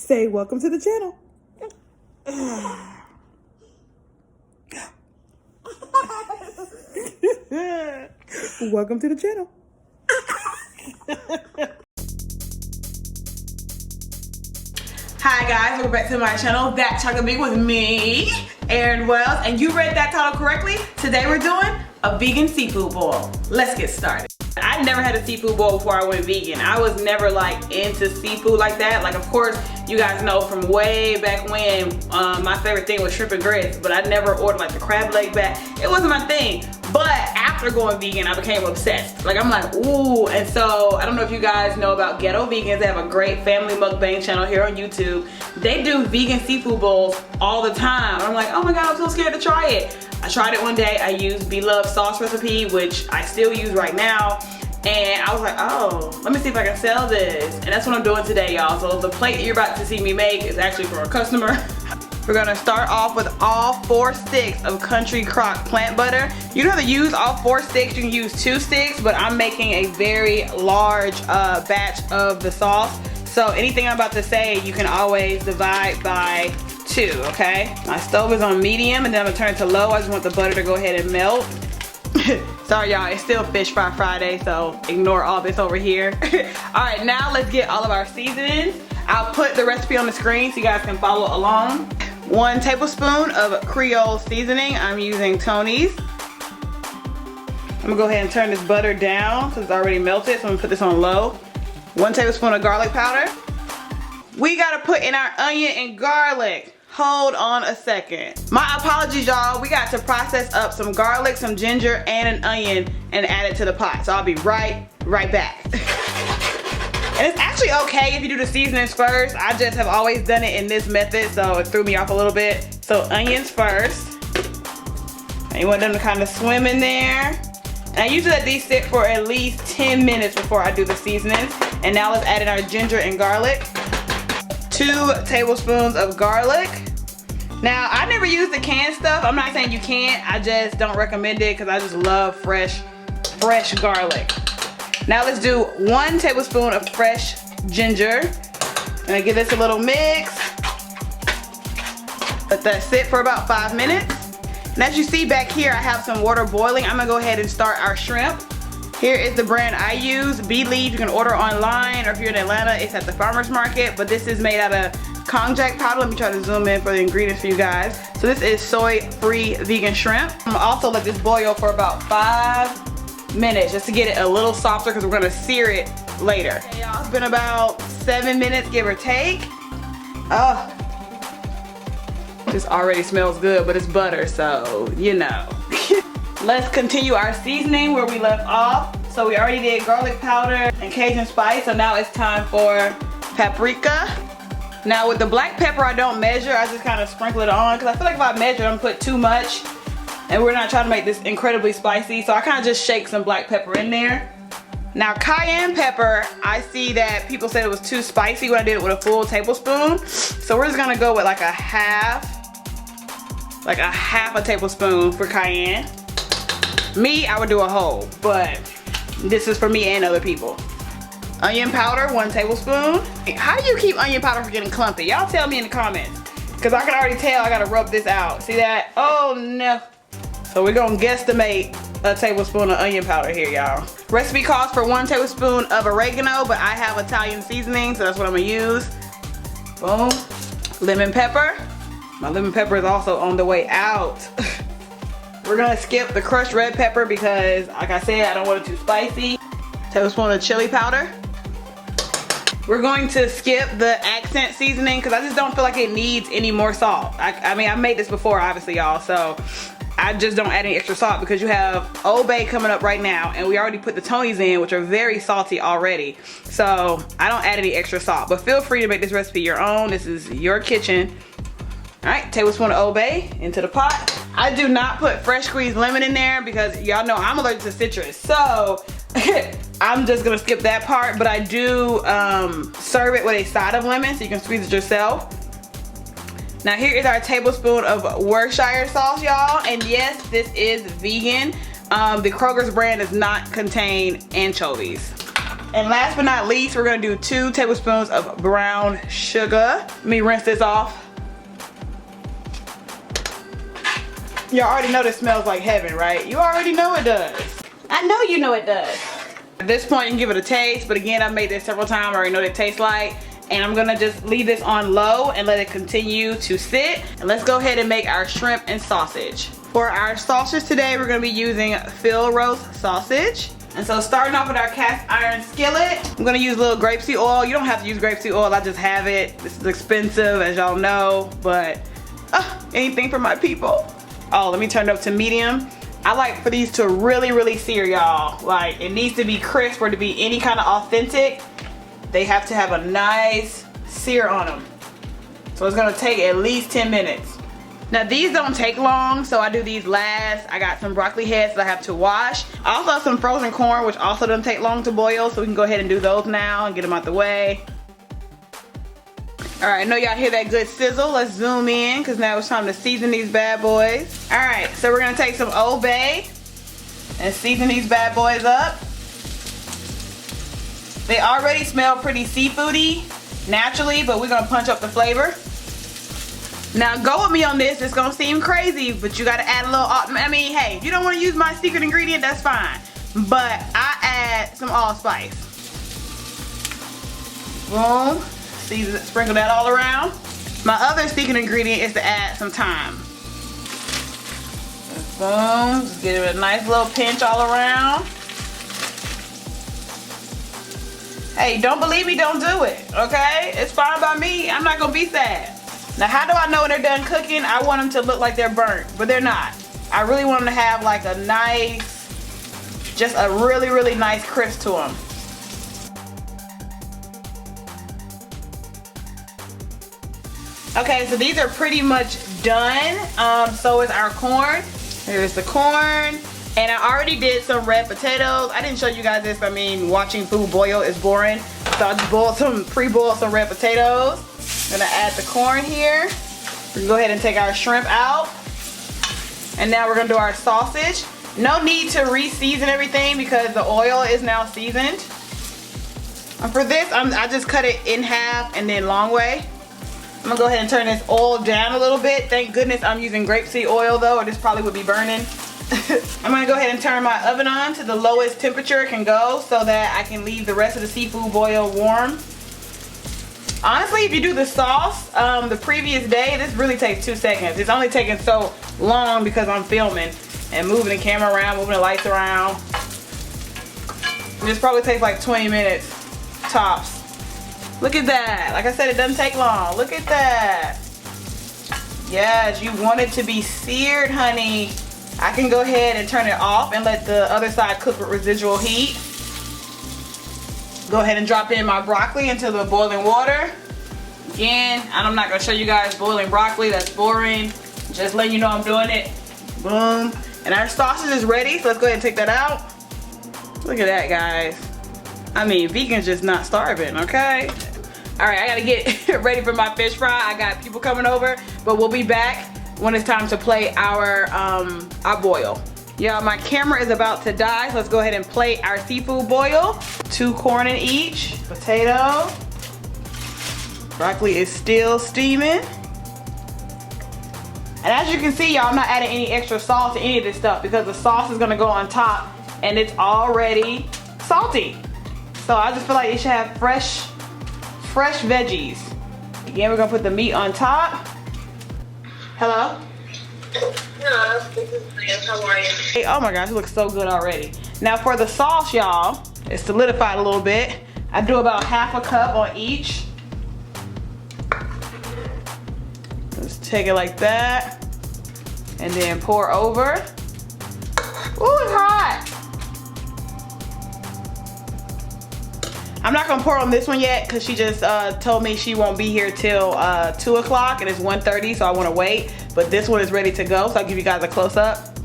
Say welcome to the channel. Welcome to the channel. Hi guys, welcome back to my channel, That Chocolate Vegan with me, Erin Wells, and you read that title correctly. Today we're doing a vegan seafood boil. Let's get started. I never had a seafood boil before I went vegan. I was never like into seafood like that. Like, of course, you guys know from way back when, my favorite thing was shrimp and grits, but I never ordered like the crab leg back. It wasn't my thing. But after going vegan, I became obsessed. Like, I'm like, ooh. And so, I don't know if you guys know about Ghetto Vegans. They have a great family mukbang channel here on YouTube. They do vegan seafood bowls all the time. I'm like, oh my God, I'm so scared to try it. I tried it one day. I used Beloved sauce recipe, which I still use right now. And I was like, oh, let me see if I can sell this. And that's what I'm doing today, y'all. So the plate that you're about to see me make is actually for a customer. We're gonna start off with all 4 sticks of Country Crock plant butter. You don't have to use all 4 sticks, you can use 2 sticks, but I'm making a very large batch of the sauce. So anything I'm about to say, you can always divide by 2, okay? My stove is on medium and then I'm gonna turn it to low. I just want the butter to go ahead and melt. Sorry y'all, it's still Fish Fry Friday, so ignore all this over here. Alright, now let's get all of our seasonings. I'll put the recipe on the screen so you guys can follow along. 1 tablespoon of Creole seasoning. I'm using Tony's. I'm gonna go ahead and turn this butter down because it's already melted, so I'm gonna put this on low. 1 tablespoon of garlic powder. We gotta put in our onion and garlic. Hold on a second. My apologies, y'all. We got to process up some garlic, some ginger, and an onion and add it to the pot. So I'll be right back. And it's actually okay if you do the seasonings first. I just have always done it in this method, so it threw me off a little bit. So onions first. And you want them to kind of swim in there. And I usually let these sit for at least 10 minutes before I do the seasonings. And now let's add in our ginger and garlic. 2 tablespoons of garlic. Now, I never use the canned stuff. I'm not saying you can't. I just don't recommend it because I just love fresh garlic. Now let's do 1 tablespoon of fresh ginger. And I give this a little mix. Let that sit for about 5 minutes. And as you see back here, I have some water boiling. I'm gonna go ahead and start our shrimp. Here is the brand I use, Believe. You can order online, or if you're in Atlanta, it's at the farmer's market. But this is made out of konjac powder. Let me try to zoom in for the ingredients for you guys. So this is soy-free vegan shrimp. I'm gonna also let this boil for about 5 minutes just to get it a little softer because we're gonna sear it later. Okay, y'all, it's been about 7 minutes, give or take. Oh, this already smells good, but it's butter, so you know. Let's continue our seasoning where we left off. So we already did garlic powder and Cajun spice, so now it's time for paprika. Now with the black pepper, I don't measure, I just kind of sprinkle it on because I feel like if I measure, I'm gonna put too much and we're not trying to make this incredibly spicy, so I kind of just shake some black pepper in there. Now cayenne pepper, I see that people said it was too spicy when I did it with a full tablespoon, so we're just gonna go with like a half a tablespoon for cayenne. Me, I would do a whole, but this is for me and other people. Onion powder, 1 tablespoon. How do you keep onion powder from getting clumpy? Y'all tell me in the comments, because I can already tell I gotta rub this out. See that? Oh no. So we're gonna guesstimate a tablespoon of onion powder here, y'all. Recipe calls for 1 tablespoon of oregano, but I have Italian seasoning, so that's what I'm gonna use. Boom. Lemon pepper. My lemon pepper is also on the way out. We're gonna skip the crushed red pepper because, like I said, I don't want it too spicy. Tablespoon of chili powder. We're going to skip the accent seasoning because I just don't feel like it needs any more salt. I mean, I've made this before, obviously, y'all, so I just don't add any extra salt because you have Old Bay coming up right now, and we already put the Tony's in, which are very salty already. So I don't add any extra salt, but feel free to make this recipe your own. This is your kitchen. All right, tablespoon of Old Bay into the pot. I do not put fresh squeezed lemon in there because y'all know I'm allergic to citrus, so I'm just gonna skip that part, but I do serve it with a side of lemon so you can squeeze it yourself. Now here is our tablespoon of Worcestershire sauce, y'all, and yes, this is vegan. The Kroger's brand does not contain anchovies. And last but not least, we're gonna do 2 tablespoons of brown sugar. Let me rinse this off. You already know this smells like heaven, right? You already know it does. I know you know it does. At this point, you can give it a taste, but again, I've made this several times. I already know what it tastes like. And I'm gonna just leave this on low and let it continue to sit. And let's go ahead and make our shrimp and sausage. For our sausage today, we're gonna be using fill roast sausage. And so starting off with our cast iron skillet, I'm gonna use a little grapeseed oil. You don't have to use grapeseed oil, I just have it. This is expensive, as y'all know, but anything for my people. Oh, let me turn it up to medium. I like for these to really sear, y'all. Like, it needs to be crisp for it to be any kind of authentic. They have to have a nice sear on them. So it's gonna take at least 10 minutes. Now these don't take long, so I do these last. I got some broccoli heads that I have to wash. I also have some frozen corn, which also doesn't take long to boil, so we can go ahead and do those now and get them out the way. All right, I know y'all hear that good sizzle. Let's zoom in, because now it's time to season these bad boys. All right, so we're gonna take some Old Bay and season these bad boys up. They already smell pretty seafoody naturally, but we're gonna punch up the flavor. Now go with me on this. It's gonna seem crazy, but you gotta add a little, I mean, hey, if you don't wanna use my secret ingredient, that's fine. But I add some allspice. Boom, season, sprinkle that all around. My other secret ingredient is to add some thyme. Boom, just give it a nice little pinch all around. Hey, don't believe me, don't do it, okay? It's fine by me, I'm not gonna be sad. Now, how do I know when they're done cooking? I want them to look like they're burnt, but they're not. I really want them to have like a nice, just a really nice crisp to them. Okay, so these are pretty much done. So is our corn. Here's the corn. And I already did some red potatoes. I didn't show you guys this. I mean, watching food boil is boring. So I just pre-boiled some red potatoes. Gonna add the corn here. We can go ahead and take our shrimp out. And now we're gonna do our sausage. No need to re-season everything because the oil is now seasoned. And for this, I just cut it in half and then long way. I'm gonna go ahead and turn this oil down a little bit. Thank goodness I'm using grapeseed oil though, or this probably would be burning. I'm gonna go ahead and turn my oven on to the lowest temperature it can go so that I can leave the rest of the seafood boil warm. Honestly, if you do the sauce the previous day, this really takes 2 seconds. It's only taking so long because I'm filming and moving the camera around, moving the lights around. This probably takes like 20 minutes tops. Look at that. Like I said, it doesn't take long. Look at that. Yes, you want it to be seared, honey. I can go ahead and turn it off and let the other side cook with residual heat. Go ahead and drop in my broccoli into the boiling water. Again, I'm not gonna show you guys boiling broccoli, that's boring. Just letting you know I'm doing it. Boom. And our sausage is ready, so let's go ahead and take that out. Look at that, guys. I mean, vegan's just not starving, okay? All right, I gotta get ready for my fish fry. I got people coming over, but we'll be back when it's time to plate our boil. Yeah, my camera is about to die, so let's go ahead and plate our seafood boil. 2 corn in each, potato. Broccoli is still steaming. And as you can see, y'all, I'm not adding any extra salt to any of this stuff because the sauce is gonna go on top and it's already salty. So I just feel like it should have fresh veggies. Again, we're gonna put the meat on top. Hello? Hello, this is Liz. How are you? Hey, oh my gosh, it looks so good already. Now for the sauce, y'all, it's solidified a little bit. I do about ½ a cup on each. Let's take it like that. And then pour over. Ooh, it's hot. I'm not gonna pour on this one yet because she just told me she won't be here till 2 o'clock and it's 1:30, so I wanna wait. But this one is ready to go, so I'll give you guys a close up.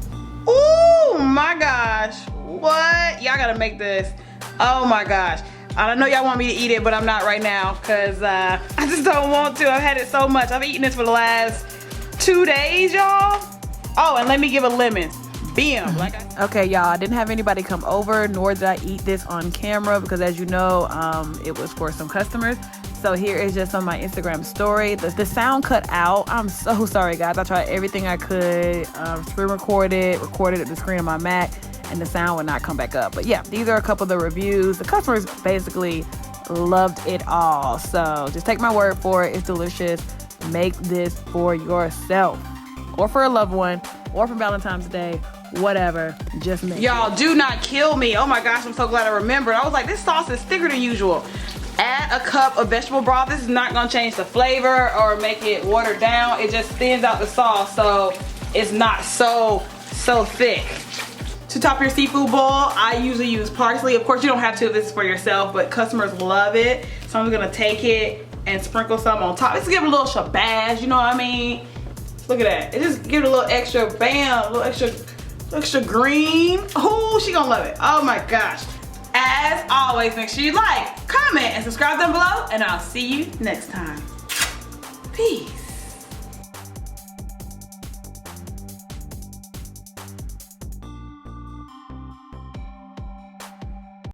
Ooh, my gosh. What? Y'all gotta make this. Oh my gosh. I know y'all want me to eat it, but I'm not right now because I just don't want to. I've had it so much. I've eaten this for the last 2 days, y'all. Oh, and let me give a lemon. Bam. Okay, y'all, I didn't have anybody come over, nor did I eat this on camera because, as you know, it was for some customers. So here is just on my Instagram story. The sound cut out. I'm so sorry, guys. I tried everything I could. Screen recorded at the screen of my Mac, and the sound would not come back up. But yeah, these are a couple of the reviews. The customers basically loved it all. So just take my word for it. It's delicious. Make this for yourself or for a loved one or for Valentine's Day. Whatever, just make it. Y'all, do not kill me. Oh my gosh, I'm so glad I remembered. I was like, this sauce is thicker than usual. Add a cup of vegetable broth. This is not gonna change the flavor or make it watered down. It just thins out the sauce, so it's not so thick. To top your seafood bowl, I usually use parsley. Of course, you don't have to if this is for yourself, but customers love it. So I'm gonna take it and sprinkle some on top. Just give it a little shabazz, you know what I mean? Look at that. It just gives it a little extra bam, a little extra green. Oh, she gonna love it. Oh my gosh. As always, make sure you like, comment, and subscribe down below, and I'll see you next time. Peace.